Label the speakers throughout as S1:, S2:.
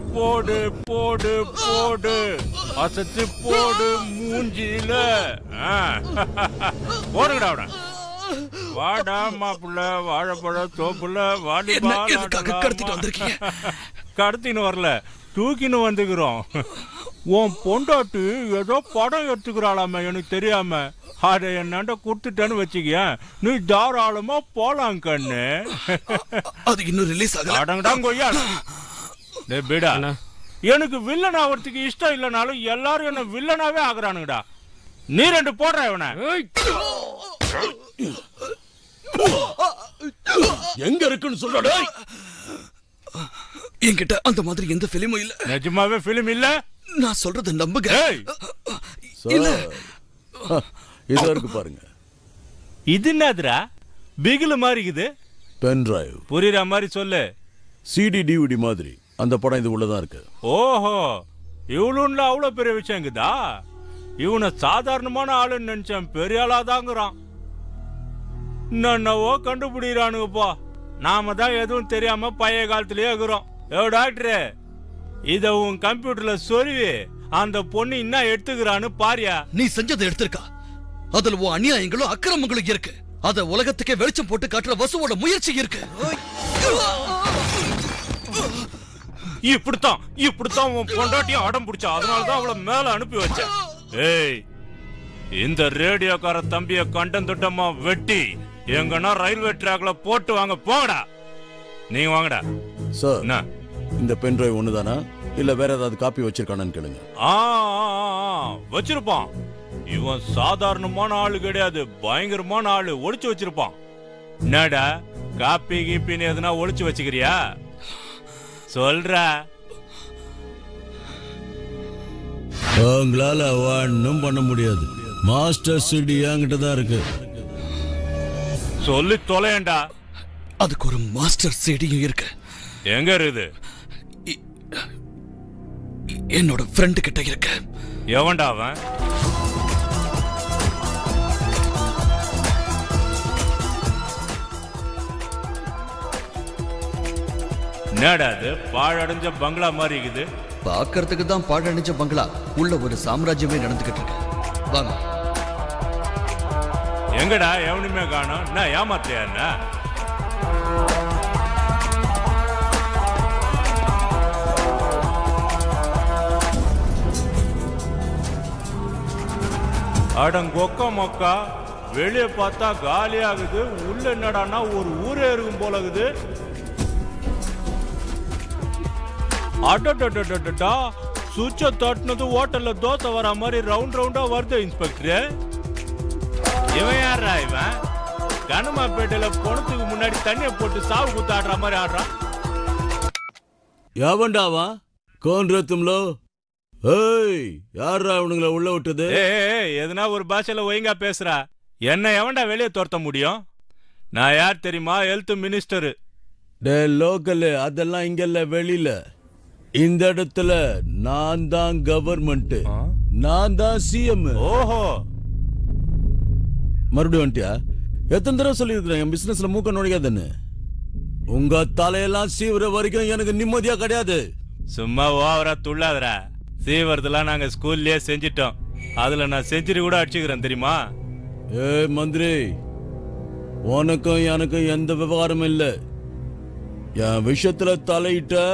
S1: போடு போடு போடு அசத்து போடு மூஞ்சில போடுங்கடா அவன. வாடா மாப்புள்ள வாழைப்பழ தோப்புல கடத்தின்னு வரல, தூக்கின்னு வந்துக்கிறோம். உன் பொண்டாட்டு ஏதோ படம் எடுத்துக்கிறாளாம எனக்கு தெரியாம, அதை என்னாண்ட கொடுத்துட்டேன்னு வச்சுக்க, நீ தாராளமா போலாம் கண்ணு.
S2: அது இன்னும் ரிலீஸ்
S1: ஆகடா கொய்யா. பீடா, எனக்கு வில்லன் ஆகிறதுக்கு இஷ்டம் இல்லைனாலும் எல்லாரும் என்ன வில்லனாவே ஆகுறானுங்கடா. நீ 2 போடுற இவனை.
S2: எங்க இருக்குன்னு சொல்றடா. என்கிட்ட அந்த மாதிரி எந்த பிலிமும் இல்ல.
S1: நிஜமாவே பிலிம் இல்ல?
S2: நான் சொல்றத நம்புங்க.
S3: இல்ல இது இருக்கு பாருங்க.
S1: இது என்னதுடா? பிகில் மாதிரி இருக்குது.
S3: Pen drive.
S1: புரியுற மாதிரி சொல்லு.
S3: சிடி டிவிடி மாதிரி அந்த படம் இது உள்ளதான் இருக்கு.
S1: ஓஹோ, இவளும்ல அவ்வளவு பெரிய விஷயங்குதா? இவனை சாதாரணமான ஆளுன்னு நினைச்சேன், பெரிய ஆளாதாங்கிறான். என்னவோ கண்டுபிடிக்கிறானுங்கப்பா. நாம தான் எதுவும் தெரியாம பழைய காலத்திலேயே இருக்கிறோம். டாக்டரு, இத உன் கம்ப்யூட்டர்ல சொருவி அந்த பொண்ணு என்ன எடுத்துக்கிறான்னு பாரியா.
S2: நீ செஞ்சதை எடுத்திருக்கா, அதுல உன் அநியாயங்களும் அக்கிரமங்களும் இருக்கு. அத உலகத்துக்கே வெளிச்சம் போட்டு காட்டுற வசுவோட முயற்சி இருக்கு.
S1: இப்படித்தான் உன் பொண்டாட்டியும் அடம் பிடிச்சா, அதனாலதான் அவளை மேல அனுப்பி வச்சேன். ஏய், இந்த ரேடியோக்கார தம்பிய கண்டம் திட்டமா வெட்டி எங்கன்னா ரயில்வே ட்ராக்ல போட்டு வாங்க. போங்கடா, நீங்க வாங்கடா.
S3: சார், இந்த பென் டிரைவ் ஒண்ணுதானா இல்ல வேற ஏதாவது காப்பி வச்சிருக்கானு கேளுங்க.
S1: வச்சிருப்பான். இவன் சாதாரணமான ஆளு கிடையாது, பயங்கரமான ஆளு. ஒளிச்சு வச்சிருப்பான். என்னடா காப்பி கீப்பின்னு எதுனா ஒளிச்சு வச்சுக்கிறியா? சொல்ற.
S3: உங்களால ஒன்னும் பண்ண முடியாது. மாஸ்டர் சிடி என்கிட்ட தான் இருக்கு.
S1: சொல்லி தொலையண்டா.
S2: அதுக்கு ஒரு மாஸ்டர் சிடியும் இருக்கு.
S1: எங்க இருக்குது?
S2: என்னோட ஃப்ரெண்ட் கிட்ட இருக்கு.
S1: எவன்டா அவன்? என்னடா அது பாழடைஞ்ச பங்களா மாதிரி இருக்குது?
S2: பாக்கிறதுக்கு தான் பாழடைஞ்ச பங்களா, உள்ள ஒரு சாம்ராஜ்யமே நடந்துகிட்டு இருக்கு. வாங்க.
S1: எங்கடா எவனுமே காணோம். என்ன ஏமாத்தியா? என்ன அடங்கொக்க மொக்கா, வெளியே பார்த்தா காலி ஆகுது, உள்ள என்னடானா ஒரு ஊரே இருக்கும் போல இருக்குது. அடடடடடா, சுவிட்ச தட்டினது ஹோட்டல்ல தோசை வர மாதிரி ரவுண்ட் ரவுண்டா வருது இன்ஸ்பெக்டர். இவன் யாரா? இவன் கனமாப்பேட்டையில பொணத்துக்கு முன்னாடி தண்ணிய போட்டு சாவு குத்தாடுற மாதிரி ஆடுறான்.
S3: எவன்டாவா கோன்ரத்தும்லோ? ஏய், யாரா அவனுங்கள உள்ள விட்டது?
S1: எதுனா ஒரு பாஷையில ஒழுங்கா பேசுறா. என்ன எவன்டா வெளியே துரத்த முடியும்? நான் யார் தெரியுமா? Health minister.
S3: டே லோக்கல், அதெல்லாம் இங்கல்ல, வெளியில. இந்த இடத்துல நான் தான் கவர்மெண்ட், நான் தான் சிஎம்.
S1: ஓஹோ,
S3: மறுபடியும் வந்துட்டியா? எத்தனை தடவை சொல்லியிருக்கிறேன் என் பிசினஸ்ல மூக்க நுழையாதுன்னு. உங்க தலையெல்லாம் சீவுற வரைக்கும் எனக்கு நிம்மதியா கிடையாது.
S1: சும்மா ஓவரா துள்ளாதரா. சீவரதெல்லாம் நாங்க ஸ்கூல்லயே செஞ்சிட்டோம். அதுல நான் செஞ்சுரி கூட அடிச்சுக்கிறேன் தெரியுமா?
S3: ஏய் மந்திரி, உனக்கும் எனக்கும் எந்த விவகாரமும் இல்ல. என் விஷயத்துல தலையிட்ட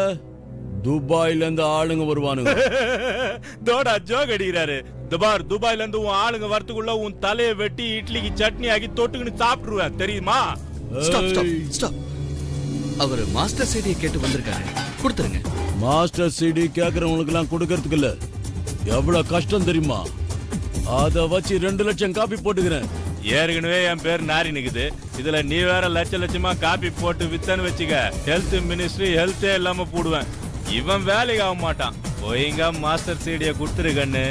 S3: துபாயில இருந்து ஆளுங்க வருவானுங்க.
S1: தோடா ஜோக் அடிக்கிறாரு. துபாயில இருந்து உன் ஆளுங்க வரத்துக்குள்ள உன் தலையை வெட்டி இட்லிக்கு சட்னி ஆகி தொட்டுக்குன்னு சாப்பிட்டுருவேன் தெரியுமா?
S2: அவர் மாஸ்டர் சிடியை கேட்டு வந்திருக்காரு, கொடுத்துருங்க.
S3: மாஸ்டர் சிடி கேக்குறவங்களுக்கு எல்லாம் கொடுக்கறதுக்கு இல்ல. எவ்வளவு கஷ்டம் தெரியுமா? அத வச்சு 2 லட்சம் காப்பி போட்டுக்கிறேன்.
S1: ஏற்கனவே என் பேர் நாரி நிக்குது. இதுல நீ வேற லட்சமா காப்பி போட்டு வித்தன்னு வச்சுக்க, ஹெல்த் மினிஸ்ட்ரி ஹெல்த்தே இல்லாம போடுவேன். இவன் வேலைக்கு ஆக மாட்டான். ஒழுங்கா மாஸ்டர் சிடியை கொடுத்துருக்கன்னு.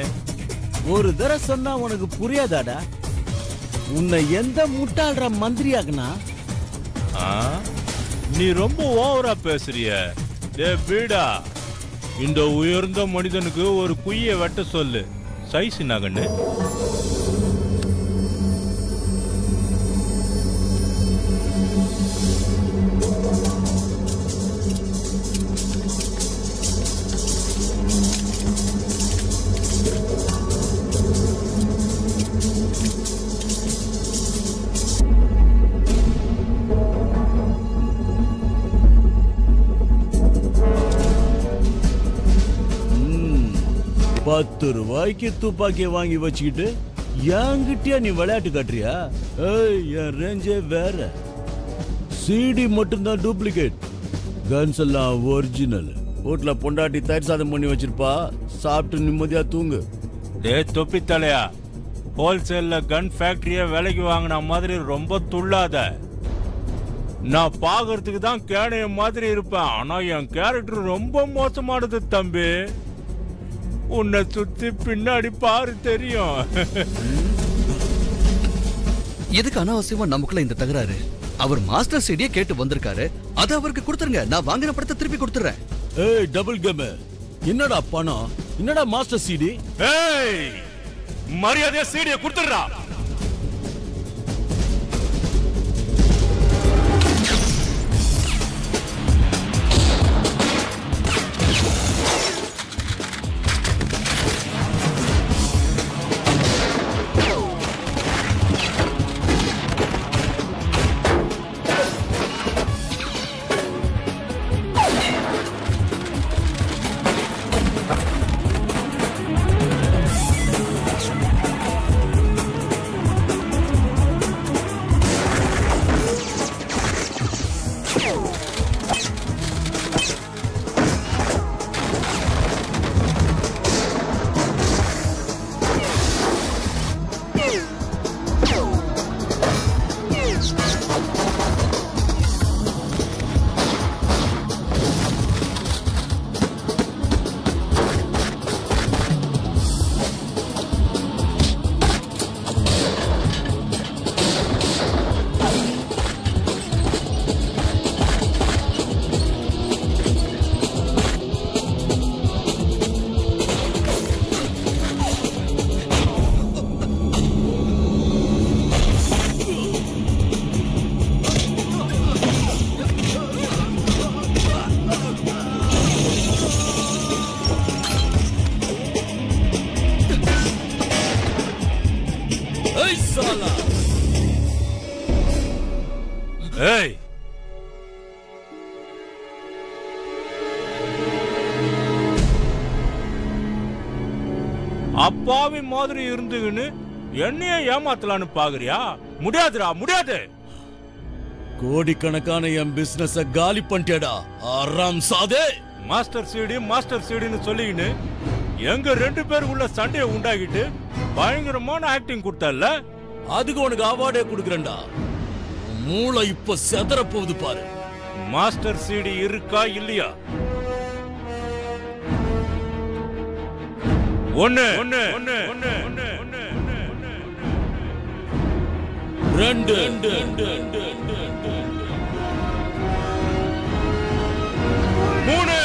S4: ஒரு தடவை சொன்னா உனக்கு புரியாதாடா? உன்னை எந்த முட்டாள்ற மந்திரியாக்குனா?
S1: நீ ரொம்ப ஓவரா பேசுறிய. பீடா, இந்த உயர்ந்த மனிதனுக்கு ஒரு குய்ய வெட்ட சொல்லு. சைஸ் நகன்னு
S3: 10 ரூபாய்க்கு துப்பாக்கிய வாங்கி வச்சுக்கிட்டு என்கிட்டயா நீ விளையாட்டு காட்டுறியா? ஏய், என் ரேஞ்சே வேற. சிடி மட்டும்தான் டூப்ளிகேட், கன்ஸ் எல்லாம் ஒரிஜினல். வீட்டுல பொண்டாட்டி தயிர் சாதம் பண்ணி வச்சிருப்பா, சாப்பிட்டு நிம்மதியா தூங்கு.
S1: தொப்பி தலையா, ஹோல்சேல்ல கன் ஃபேக்டரிய விலைக்கு வாங்கின மாதிரி ரொம்ப துள்ளாத. நான் பாக்குறதுக்கு தான் கேடைய மாதிரி இருப்பேன், ஆனா என் கேரக்டர் ரொம்ப மோசமானது தம்பி. உன்னை சுத்தி பின்னாடி பாரு, தெரியும்.
S2: எதுக்கு அனாவசியமா நமக்குள்ள இந்த தகராறு? அவர் மாஸ்டர் சீடியை கேட்டு வந்திருக்காரு, அதை அவருக்கு கொடுத்துருங்க. நான் வாங்கின படத்தை திருப்பி கொடுத்துறேன்.
S3: ஏய் டபுள் கேம், என்னடா பணம், என்னடா மாஸ்டர் சிடி?
S1: ஏய், மரியாதையா சீடியை கொடுத்துடுறா. ஏய், அப்பாவி மாதிரி இருந்துன்னு என்னைய ஏமாத்தலான்னு பாக்குறியா? முடியாதுடா, முடியாது.
S3: கோடிக்கணக்கான என் பிசினஸ் காலி பண்ணிட்டேடா ஆராம் சாதே.
S1: மாஸ்டர் சீடின்னு சொல்லிக்கின்னு எங்க 2 பேருக்குள்ள சண்டையை உண்டாக்கிட்டு பயங்கரமான ஆக்டிங் கொடுத்தல்ல,
S3: அதுக்கு உனக்கு அவார்டே கொடுக்குறேன்டா. மூளை இப்ப செதற போகுது பாரு.
S1: மாஸ்டர் சீடி இருக்கா இல்லையா? ஒன்னு ஒன்னு ஒன்னு ஒன்னு ஒன்னு
S3: ரெண்டு
S1: மூணு.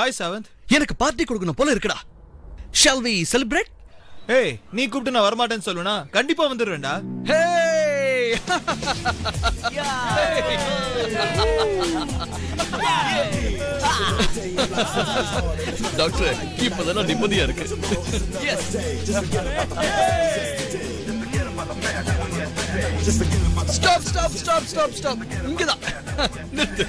S5: Hi seventh.
S2: எனக்கு பார்ட்டி கொடுக்கணும் போல இருக்குடா. Shall we celebrate?
S5: ஏய், நீ கூப்பிட்டு நான் வரமாட்டேன்னு சொல்லுனா கண்டிப்பா வந்துடுவேன்டா.
S2: Hey! டாக்டர், இப்பதான் நிம்மதியா இருக்கு. ஸ்டாப். இங்கதான் நிறுத்து.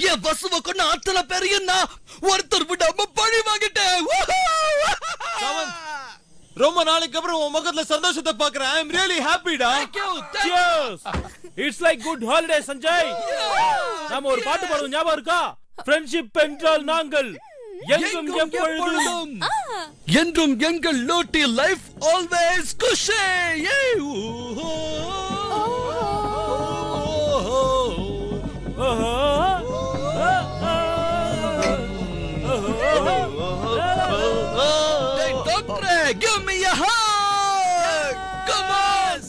S2: என் பசுவை கொண்டு அத்தனை பேரையும் நான் ஒருத்தர் விடாம பழி வாங்கிட்டேன்.
S5: ரொம்ப நாளைக்கு அப்புறம் உன் முகத்துல சந்தோஷத்தை பாக்குறேன். I am really happy டா.
S3: Cheers. It's like good holiday Sanjay. நாம ஒரு பாட்டு பாடுவோம், ஞாபகம் இருக்கா? ஃப்ரெண்ட்ஷிப் என்றால் நாங்கள் எங்கும் எப்பொழுதும்
S2: என்றும் எங்கள் லோட்டி லைஃப் ஆல்வேஸ் குஷே. Doctor, give me a hug. Come on.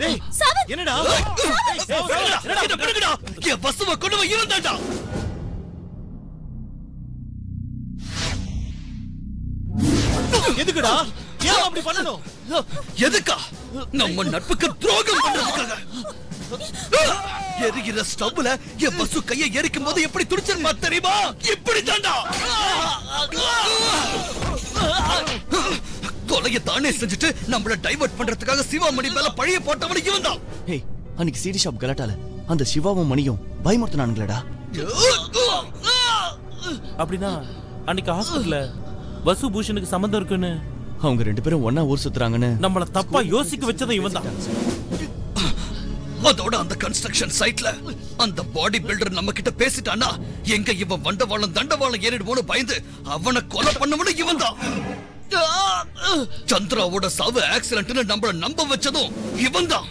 S5: டேய், என்னடா?
S2: என்னடா? என் பசுவை கொண்டு போய் இவன்தான்டா.
S5: எதுக்குடா? ஏன் அப்படி பண்ணணும்?
S2: எதுக்கா? நம்ம நட்புக்கு துரோகம் பண்றதுக்காக. எரிகிற ஸ்டவ்ல என் பசு கையை எரிக்கும் போது எப்படி துடிச்சிருமா தெரியுமா? இப்படி தாண்டா. கொலையை தானே செஞ்சுட்டு நம்மள டைவர்ட் பண்றதுக்காக சிவாமணி மேல பழிய போட்டவன் இவன் தான்.
S6: ஹே, அன்னைக்கு சிடி ஷாப் கலாட்டால அந்த சிவாவும் மணியும் பயமுறுத்தினானுங்களடா.
S3: அப்படின்னா அன்னைக்கு ஹாஸ்பிடல்ல வசு பூஷனுக்கு சம்பந்தம் இருக்குன்னு
S6: அவங்க ரெண்டு பேரும் ஒண்ணா ஊர் சுத்துறாங்கன்னு
S3: நம்மள தப்பா யோசிக்க வச்சதும் இவன் தான்.
S2: அதோட அந்த கன்ஸ்ட்ரக்ஷன் சைட்ல அந்த பாடி பில்டர் நம்ம கிட்ட பேசிட்டானா எங்க இவன் வண்டவாளம் தண்டவாளம் ஏறிடுவோன்னு பயந்து அவனை கொலை பண்ணவனும் இவன் தான். சந்திராவோட சாவு ஆக்சிடென்ட்னு நம்மள நம்ப வச்சதும் இவன் தான்.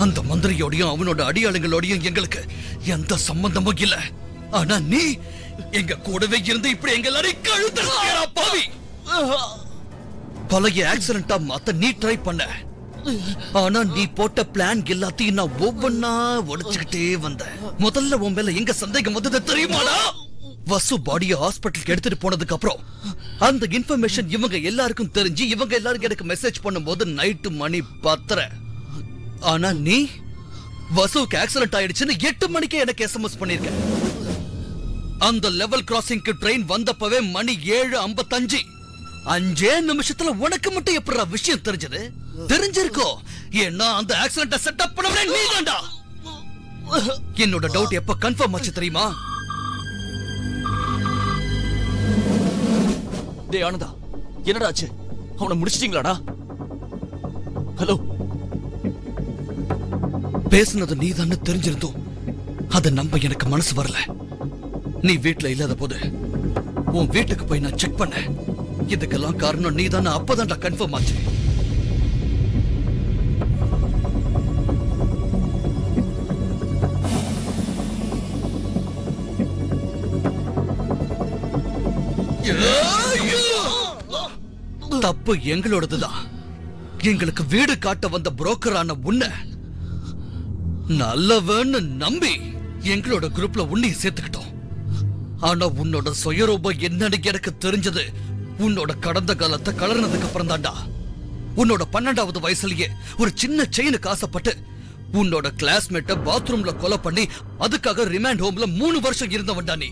S2: அந்த மந்திரியோடையும் அவனோட அடியாளுங்களோடையும் எங்களுக்கு எந்த சம்பந்தமும் இல்ல. ஆனா நீ எங்க கூடவே இருந்து இப்படி எங்க எல்லாரையும் கழுத்தா பாவி. பழைய ஆக்சிடென்ட்டா மாத்த நீ ட்ரை பண்ண. ஆனா நீ போட்ட பிளான் எல்லாத்தையும் நான் ஒவ்வொன்னா உடைச்சுக்கிட்டே வந்தேன். முதல்ல உன் மேல எங்க சந்தேகம் வந்தது தெரியுமாடா? வசு பாடிய ஹாஸ்பிட்டலுக்கு எடுத்துட்டு போனதுக்கு அப்புறம் அந்த இன்ஃபர்மேஷன் இவங்க எல்லாருக்கும் தெரிஞ்சு இவங்க எல்லாரும் எனக்கு மெசேஜ் பண்ணும்போது நைட்டு மணி 10:30. ஆனா நீ வசுக்கு ஆக்சிடென்ட் ஆயிடுச்சுன்னு 8 மணிக்கே எனக்கு எஸ்எம்எஸ் பண்ணிருக்க. அந்த லெவல் கிராசிங்க்கு ட்ரெயின் வந்தப்பவே மணி 7:55. 5 நிமிஷத்துல உனக்கு மட்டும் எப்படிடா விஷயம் தெரிஞ்சது? தெரிஞ்சிருக்கோ, ஏன்னா அந்த ஆக்சிடென்ட் செட்டப் பண்ணவே நீதான்டா. என்னோட டவுட் எப்ப கன்ஃபார்ம் ஆச்சு தெரியுமா?
S6: டேய் ஆனந்தா, என்னடா ஆச்சு? அவனை முடிச்சிட்டீங்களாடா? ஹலோ,
S2: பேசுனது நீதான்னு தெரிஞ்சிருந்தோம் அத நம்ப எனக்கு மனசு வரல. நீ வீட்டுல இல்லாத போது உன் வீட்டுக்கு போய் நான் செக் பண்ண. இதுக்கெல்லாம் காரணம் நீதான. அப்பதான்டா கன்ஃபார்ம் ஆச்சு. தப்பு எங்களோடதுதான். எங்களுக்கு வீடு காட்ட வந்த புரோக்கரான உன்னை நல்லவன்னு நம்பி எங்களோட குரூப்ல உன்னையும் சேர்த்துக்கிட்டோம். ஆனா உன்னோட சுயரூபம் என்னன்னு எனக்கு தெரிஞ்சது உன்னோட கடந்த காலத்தை கலர்னதுக்கு அப்புறம் தான்டா. உன்னோட 12வது வயசுலயே ஒரு சின்ன செயினுக்கு ஆசைப்பட்டு உன்னோட கிளாஸ்மேட்ட பாத்ரூம்ல கொலை பண்ணி அதுக்காக ரிமாண்ட் ஹோம்ல 3 வருஷம் இருந்தவன்டா நீ.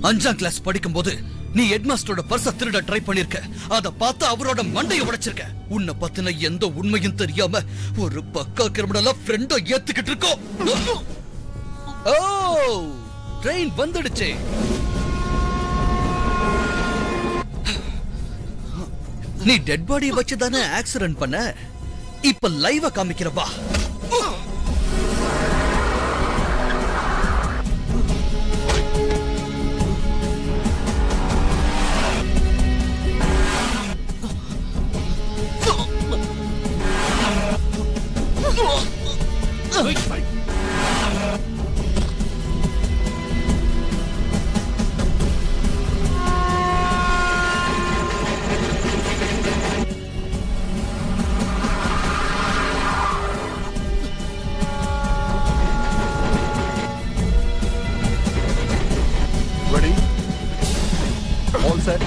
S2: 5ஆம் கிளாஸ் படிக்கும் போது நீ ஹெட்மாஸ்டரோட பர்ஸ திருட ட்ரை பண்ணிருக்க. அத பார்த்து அவரோட மண்டையை உடைச்சிருக்க. உன்னை பத்தின எந்த உண்மையும் தெரியாம ஒரு பக்கா கிரிமினலா ஃப்ரெண்ட ஏத்துக்கிட்டு இருக்கோம். ஓ ட்ரெயின் வந்துடுச்சு. நீ டெட் பாடியை வச்சு தானே ஆக்சிடென்ட் பண்ண, இப்ப லைவா காமிக்கிறப்பா.
S7: All set.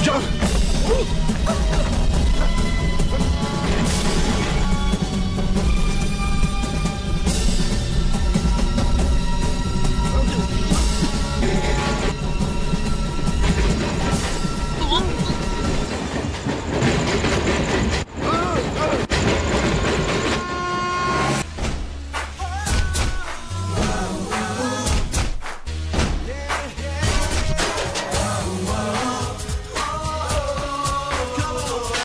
S7: Jump!